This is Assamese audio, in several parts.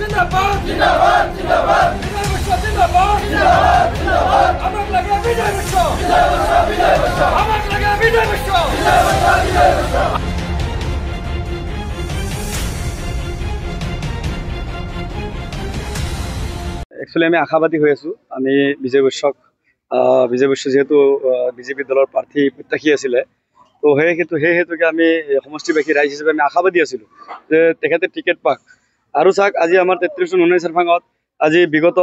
जिंदाबाद जिंदाबाद जिंदाबाद जिंदाबाद जिंदाबाद जिंदाबाद আমাক লাগে বিজয় বৈশ্য বিজয় বৈশ্য আমাক লাগে বিজয় বৈশ্য বিজয় বৈশ্য একচুয়ালি আমি আশাবাদী হয়ে আছো আমি বিজয় বৈশ্য যেহেতু বিজেপি দলের প্রার্থী প্রত্যাশী আছিলে তো সেই হেতুকে আমি সমষ্টিবাসী রাইজ হিসাবে আমি আশাবাদী আছিলো যে তেখেতে টিকেট পাক আৰু চাওক আজি আমাৰ 33 নং নুনাই চেৰফাঙত আজি বিগত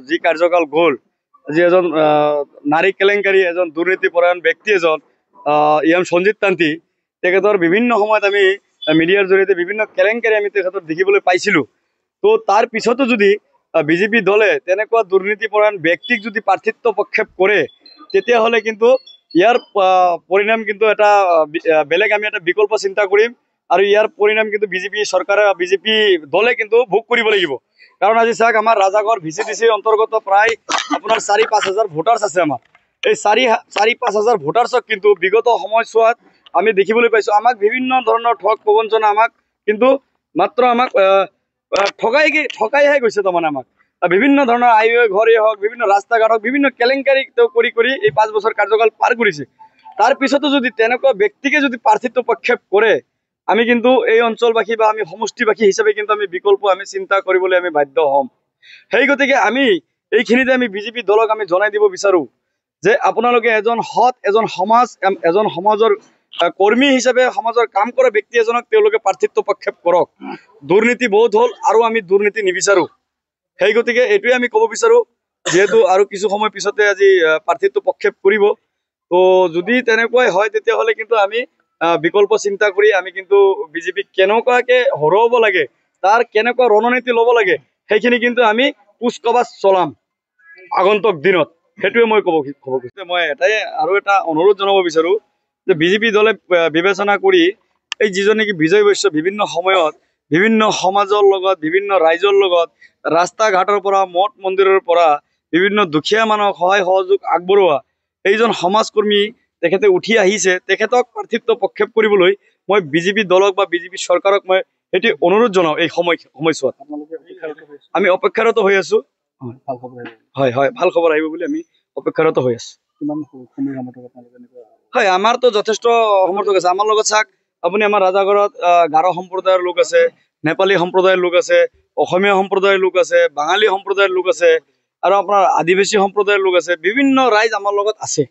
যি কাৰ্যকাল গ'ল আজি এজন নাৰী কেলেংকাৰী এজন দুৰ্নীতিপৰায়ণ ব্যক্তি এজন ইয়াম সঞ্জিত তান্তি তেখেতৰ বিভিন্ন সময়ত আমি মিডিয়াৰ জৰিয়তে বিভিন্ন কেলেংকাৰী আমি তেখেতৰ দেখিবলৈ পাইছিলোঁ তো তাৰ পিছতো যদি বিজেপি দলে তেনেকুৱা দুৰ্নীতিপৰায়ণ ব্যক্তিক যদি প্ৰাৰ্থিত্ব প্ৰক্ষেপ কৰে তেতিয়াহ'লে কিন্তু ইয়াৰ পৰিণাম কিন্তু এটা বেলেগ আমি এটা বিকল্প চিন্তা কৰিম আৰু ইয়াৰ পৰিণাম কিন্তু বিজেপি চৰকাৰে বিজেপি দলে কিন্তু ভোগ কৰিব লাগিব কাৰণ আজি চাওক আমাৰ ৰাজাগড় ভিচিডিচিৰ অন্তৰ্গত প্ৰায় আপোনাৰ 4-5 হাজাৰ ভোটাৰ্ছ আছে আমাৰ এই 4-5 হাজাৰ ভোটাৰ্ছক কিন্তু বিগত সময়ছোৱাত আমি দেখিবলৈ পাইছোঁ আমাক বিভিন্ন ধৰণৰ ঠগ প্ৰবঞ্চনা আমাক কিন্তু মাত্ৰ আমাক ঠকাইহে গৈছে তাৰমানে আমাক বিভিন্ন ধৰণৰ আইঅ ঘৰেই হওক বিভিন্ন ৰাস্তা ঘাট হওক বিভিন্ন কেলেংকাৰী কৰি এই 5 বছৰ কাৰ্যকাল পাৰ কৰিছে তাৰ পিছতো যদি তেনেকুৱা ব্যক্তিকে যদি প্ৰাৰ্থিত্ব প্ৰক্ষেপ কৰে আমি কিন্তু এই অঞ্চলবাসী বা আমি সমষ্টিবাসী হিচাপে কিন্তু আমি বিকল্প আমি চিন্তা কৰিবলৈ আমি বাধ্য হ'ম সেই গতিকে আমি এইখিনিতে আমি বিজেপি দলক আমি জনাই দিব বিচাৰো যে আপোনালোকে এজন হত এজন সমাজৰ কৰ্মী হিচাপে সমাজৰ কাম কৰা ব্যক্তি এজনক তেওঁলোকে প্ৰাৰ্থিত্ব প্ৰক্ষেপ কৰক দুৰ্নীতি বহুত হ'ল আৰু আমি দুৰ্নীতি নিবিচাৰো সেই গতিকে এইটোৱে আমি ক'ব বিচাৰো যেহেতু আৰু কিছু সময় পিছতে আজি প্ৰাৰ্থিত্ব প্ৰক্ষেপ কৰিব তো যদি তেনেকুৱাই হয় তেতিয়াহ'লে কিন্তু আমি বিকল্প চিন্তা কৰি আমি কিন্তু বিজেপিক কেনেকুৱাকে হৰুৱাব লাগে তাৰ কেনেকুৱা ৰণনীতি ল'ব লাগে সেইখিনি কিন্তু আমি কুচকাৱাজ চলাম আগন্তুক দিনত সেইটোৱে মই ক'ব খুজিছো মই এটাই আৰু এটা অনুৰোধ জনাব বিচাৰো যে বিজেপি দলে বিবেচনা কৰি এই যিজন নেকি বিজয় বৈশ্য বিভিন্ন সময়ত বিভিন্ন সমাজৰ লগত বিভিন্ন ৰাইজৰ লগত ৰাস্তা ঘাটৰ পৰা মঠ মন্দিৰৰ পৰা বিভিন্ন দুখীয়া মানুহক সহায় সহযোগ আগবঢ়োৱা এইজন সমাজকৰ্মী তেখেতে উঠি আহিছে তেখেতক প্ৰাৰ্থিত্ব প্ৰক্ষেপ কৰিবলৈ মই বিজেপি দলক বা বিজেপি চৰকাৰক মই এটি অনুৰোধ জনাওঁ এই সময়ছোৱাত আমি অপেক্ষাৰত হৈ আছো হয় হয় ভাল খবৰ আহিব বুলি আমি অপেক্ষাৰত হৈ আছো হয় আমাৰতো যথেষ্ট সমৰ্থক আছে আমাৰ লগত চাওক আপুনি আমাৰ ৰাজাগড়ত গাৰো সম্প্ৰদায়ৰ লোক আছে নেপালী সম্প্ৰদায়ৰ লোক আছে অসমীয়া সম্প্ৰদায়ৰ লোক আছে বাঙালী সম্প্ৰদায়ৰ লোক আছে আৰু আপোনাৰ আদিবাসী সম্প্ৰদায়ৰ লোক আছে বিভিন্ন ৰাইজ আমাৰ লগত আছে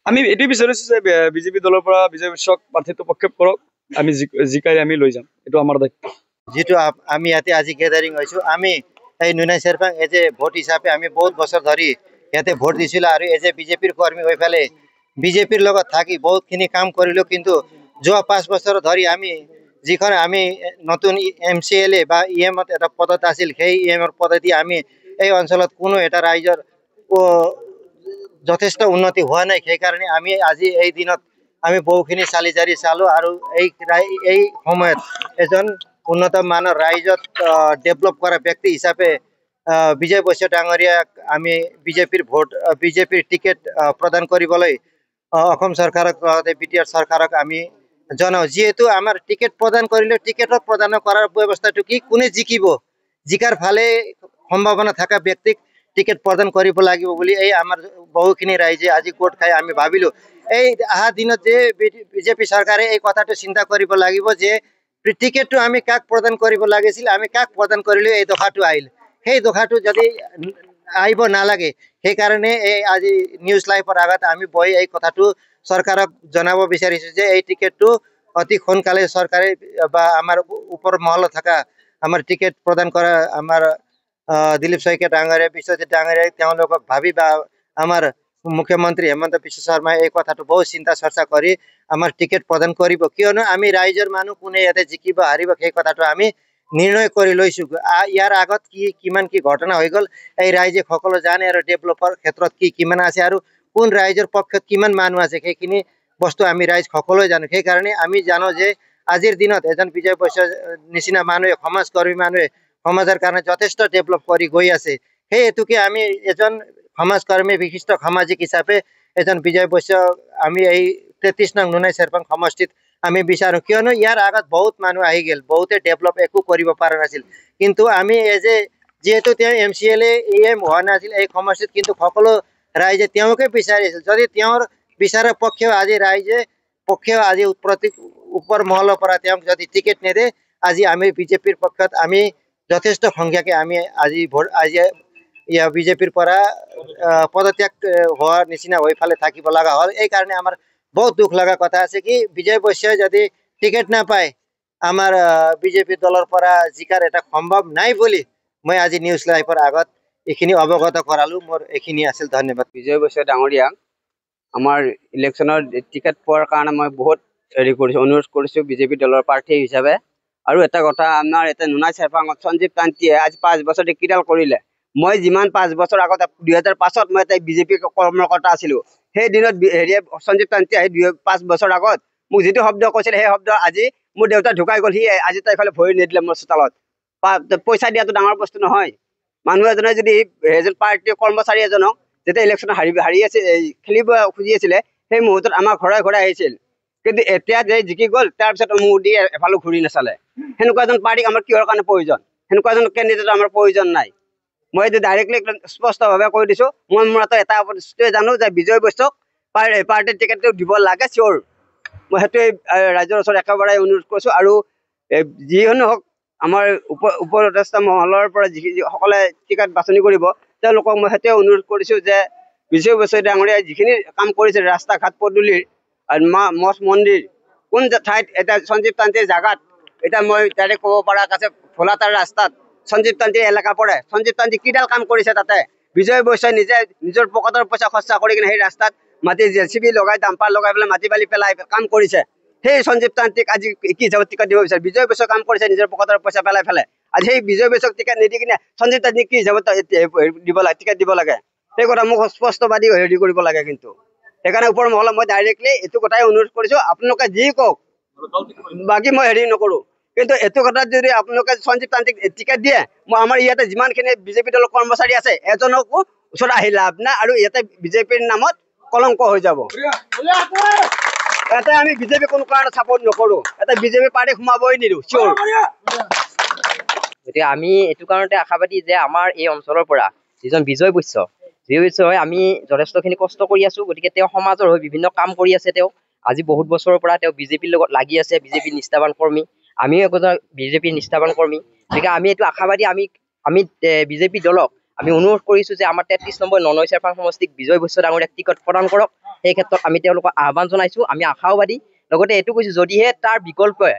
আমি এটি বিচাৰিছো যে বিজেপি দলৰ পৰা বিজয় বৈশ্যক প্ৰাৰ্থিত্ব প্ৰক্ষেপ কৰক আমি জিকাই আমি লৈ যাম এইটো আমাৰ দায়িত্ব যেটো আমি ইয়াতে আজি গেদাৰিং হৈছো আমি এই নুনাই চেৰফাং এজ এ ভোট হিচাপে আমি বহুত বছৰ ধৰি ইয়াতে ভোট দিছিলো আৰু এজ এ বিজেপিৰ কৰ্মী হৈ ফেলে বিজেপিৰ লগত থাকি বহুতখিনি কাম কৰিলো কিন্তু যোৱা 5 বছৰ ধৰি আমি যিখন আমি নতুন MCLA বা EMত এটা পদত আছিল সেই EMৰ পদতি আমি এই অঞ্চলত কোনো এটা ৰাইজৰ যথেষ্ট উন্নতি হোৱা নাই সেই কাৰণে আমি আজি এই দিনত আমি বহুখিনি চালিজাৰি চালো আৰু এই সময়ত এজন উন্নত মানৰ ৰাইজত ডেভেলপ কৰা ব্যক্তি হিচাপে বিজয় বৈশ্য ডাঙৰীয়াক আমি বিজেপিৰ টিকেট প্ৰদান কৰিবলৈ অসম চৰকাৰক BTR চৰকাৰক আমি জনাও যেহেতু আমাৰ টিকেট প্ৰদান কৰিলে টিকেটৰ প্ৰদান কৰাৰ ব্যৱস্থাটো কি কোনে জিকিব জিকাৰ ফালে সম্ভাৱনা থকা ব্যক্তিক টিকেট প্ৰদান কৰিব লাগিব বুলি এই আমাৰ বহুখিনি ৰাইজে আজি কোট খাই আমি ভাবিলো এই আহা দিনত যে বিজেপি চৰকাৰে এই কথাটো চিন্তা কৰিব লাগিব যে টিকেটটো আমি কাক প্ৰদান কৰিব লাগিছিল আমি কাক প্ৰদান কৰিলো এই দফাটো আহিল সেই দফাটো যদি আহিব নালাগে সেই কাৰণে এই আজি নিউজ লাইভৰ আগত আমি বহি এই কথাটো চৰকাৰক জনাব বিচাৰিছো যে এই টিকেটটো অতি সোনকালে চৰকাৰে বা আমাৰ ওপৰ মহলত থকা আমাৰ টিকেট প্ৰদান কৰা আমাৰ দিলীপ শইকীয়া ডাঙৰীয়া বিশ্বজিৎ ডাঙৰীয়া তেওঁলোকক ভাবি বা আমাৰ মুখ্যমন্ত্ৰী হেমন্ত বিশ্ব শৰ্মাই এই কথাটো বহুত চিন্তা চৰ্চা কৰি আমাৰ টিকেট প্ৰদান কৰিব কিয়নো আমি ৰাইজৰ মানুহ কোনে ইয়াতে জিকিব হাৰিব সেই কথাটো আমি নিৰ্ণয় কৰি লৈছো ইয়াৰ আগত কিমান কি ঘটনা হৈ গ'ল এই ৰাইজে সকলো জানে আৰু ডেভেলপৰ ক্ষেত্ৰত কিমান আছে আৰু কোন ৰাইজৰ পক্ষত কিমান মানুহ আছে সেইখিনি বস্তু আমি ৰাইজ সকলোৱে জানো সেই কাৰণে আমি জানো যে আজিৰ দিনত এজন বিজয় বৈশ্য নিচিনা মানুহে সমাজকৰ্মী মানুহে সমাজৰ কাৰণে যথেষ্ট ডেভেলপ কৰি গৈ আছে সেই হেতুকে আমি এজন সমাজকৰ্মী বিশিষ্ট সামাজিক হিচাপে এজন বিজয় বৈশ্য আমি এই 33 নং নুনাই চেৰফাং সমষ্টিত আমি বিচাৰোঁ, কিয়নো ইয়াৰ আগত বহুত মানুহ আহি গ'ল, বহুতে ডেভেলপ একো কৰিব পৰা নাছিল, কিন্তু আমি যিহেতু তেওঁ MCLA AM হোৱা নাছিল এই সমষ্টিত, কিন্তু সকলো ৰাইজে তেওঁকে বিচাৰিছিল। যদি তেওঁৰ বিচাৰৰ পক্ষেও আজি ৰাইজে আজি ওপৰ মহলৰ পৰা তেওঁক যদি টিকেট নেদে, আজি আমি বিজেপিৰ পক্ষত আমি যথেষ্ট সংখ্যাকে আমি আজি বিজেপিৰ পৰা পদত্যাগ হোৱাৰ নিচিনা হৈ ফালে থাকিব লগা হ'ল। এই কাৰণে আমাৰ বহুত দুখ লগা কথা আছে কি বিজয় বৈশ্যই যদি টিকেট নাপায় আমাৰ বিজেপি দলৰ পৰা জিকাৰ এটা সম্ভৱ নাই বুলি মই আজি নিউজ লাইভৰ আগত এইখিনি অৱগত কৰালো। মোৰ এইখিনি আছিল, ধন্যবাদ। বিজয় বৈশ্য ডাঙৰীয়া আমাৰ ইলেকশ্যনৰ টিকেট পোৱাৰ কাৰণে মই বহুত অনুৰোধ কৰিছোঁ বিজেপি দলৰ প্ৰাৰ্থী হিচাপে। আৰু এটা কথা, আমাৰ এতিয়া নুনাই চেৰপাঙত সঞ্জীৱ তান্তীয়ে আজি 5 বছৰ কিডাল কৰিলে। মই যিমান 5 বছৰ আগত 2005ত মই এটা বিজেপি কৰ্মকৰ্তা আছিলোঁ, সেই দিনত সঞ্জীৱ তান্তীয়ে 5 বছৰ আগত মোক যিটো শব্দ কৈছিল, সেই শব্দ আজি মোৰ দেউতা ঢুকাই গ'ল, সি আজি তাই ফালে ভৰি নিদিলে মোৰ চোতালত। পইচা দিয়াটো ডাঙৰ বস্তু নহয়। মানুহ এজনে যদি এজন পাৰ্টীৰ কৰ্মচাৰী এজনক যেতিয়া ইলেকশ্যন হাৰি আছিল, খেলিব খুজি আছিলে, সেই মুহূৰ্তত আমাৰ ঘৰে ঘৰে আহিছিল, কিন্তু এতিয়া যে জিকি গ'ল তাৰপিছত মোৰ দি এফালে ঘূৰি নাচালে। সেনেকুৱা এজন পাৰ্টীক আমাৰ কিহৰ কাৰণে প্ৰয়োজন? সেনেকুৱা এজন কেণ্ডিডেট আমাৰ প্ৰয়োজন নাই। মই এইটো ডাইৰেক্টলি স্পষ্টভাৱে কৈ দিছোঁ, মই মোৰ এটা বস্তুৱে জানো যে বিজয় বৈশ্যক পাৰ্টীৰ টিকেটটো দিব লাগে, চিয়'ৰ। মই সেইটোৱে ৰাইজৰ ওচৰত একেবাৰে অনুৰোধ কৰিছোঁ। আৰু যিকোনো হওক আমাৰ উপদেষ্টা মহলৰ পৰা যিসকলে টিকেট বাছনি কৰিব, তেওঁলোকক মই সেইটোৱে অনুৰোধ কৰিছোঁ যে বিজয় বৈশ্য ডাঙৰীয়াই যিখিনি কাম কৰিছে, ৰাস্তা ঘাট পদূলিৰ মঠ মন্দিৰ, কোন ঠাইত এতিয়া সঞ্জীৱ তান্তীৰ জাগাত এতিয়া মই ডাইৰেক্ট ক'ব পৰা আছে, ভোলাতাৰ ৰাস্তাত সঞ্জীৱ তান্তীৰ এলেকা পৰে। সঞ্জীৱ তান্ত্ৰী কিডাল কাম কৰিছে তাতে? বিজয় বৈশ্যই নিজৰ পকেটৰ পইচা খৰচা কৰি কিনে সেই ৰাস্তাত মাটি JCB লগাই ডাম্পাৰ লগাই পেলাই মাটি বালি পেলাই কাম কৰিছে। সেই সঞ্জীৱ তান্ত্ৰীক আজি কি হিচাপত টিকেট দিব বিচাৰে? বিজয় বৈশ্য কাম কৰিছে নিজৰ পকেটৰ পইচা পেলাই আজি সেই বিজয় বৈশ্যক টিকেট নিদি কিনে সঞ্জীৱ তান্ত্ৰীক কি হিচাপত দিব লাগে, টিকেট দিব লাগে? সেই কথা মোক স্পষ্টবাদী কৰিব লাগে। কিন্তু সেইকাৰণে ওপৰ মহলত মই ডাইৰেক্টলি এইটো কথাই অনুৰোধ কৰিছোঁ, আপোনালোকে যি কওক, বাকী মই নকৰোঁ, কিন্তু এইটো কথাত যদি আপোনালোকে সঞ্জীৱ তান্ত্ৰীক টিকেট দিয়ে, মই আমাৰ ইয়াতে যিমানখিনি বিজেপি দলৰ কৰ্মচাৰী আছে এজনকো ওচৰত আহি লাভ নাই, আৰু ইয়াতে বিজেপিৰ নামত কলংক হৈ যাব। ইয়াতে আমি বিজেপি কোনো কাৰণে ছাপোৰ্ট নকৰোঁ, এটা বিজেপি পাৰ্টি সোমাবই নিদিওঁ, চিয়'ৰ। গতিকে আমি এইটো কাৰণতে আশাবাদী যে আমাৰ এই অঞ্চলৰ পৰা যিজন বিজয় বৈশ্য হয়, আমি যথেষ্টখিনি কষ্ট কৰি আছোঁ। গতিকে তেওঁ সমাজৰ হৈ বিভিন্ন কাম কৰি আছে। তেওঁ আজি বহুত বছৰৰ পৰা তেওঁ বিজেপিৰ লগত লাগি আছে, বিজেপি নিষ্ঠাবান কৰ্মী। আমিও এজন বিজেপিৰ নিষ্ঠাবান কৰ্মী। গতিকে আমি এইটো আশাবাদী, আমি বিজেপি দলক আমি অনুৰোধ কৰিছোঁ যে আমাৰ 33 নম্বৰ ননৈ চেৰপাং সমষ্টিক বিজয় বৈশ্য ডাঙৰীয়াক টিকট প্ৰদান কৰক। সেই ক্ষেত্ৰত আমি তেওঁলোকক আহ্বান জনাইছোঁ। আমি আশাবাদী। লগতে এইটো কৈছোঁ, যদিহে তাৰ বিকল্পে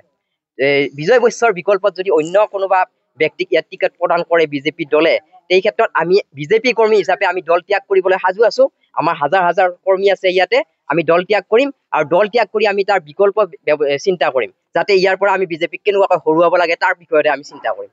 বিজয় বৈশ্যৰ বিকল্পত যদি অন্য কোনোবা ব্যক্তিক ইয়াত টিকট প্ৰদান কৰে বিজেপি দলে, সেই ক্ষেত্ৰত আমি বিজেপি কৰ্মী হিচাপে আমি দল ত্যাগ কৰিবলৈ সাজু আছোঁ। আমাৰ হাজাৰ হাজাৰ কৰ্মী আছে ইয়াতে, আমি দল ত্যাগ কৰিম, আৰু দল ত্যাগ কৰি আমি তাৰ বিকল্প চিন্তা কৰিম, যাতে ইয়াৰ পৰা আমি বিজেপিক কেনেকুৱাকৈ হৰুৱাব লাগে তাৰ বিষয়তে আমি চিন্তা কৰিম।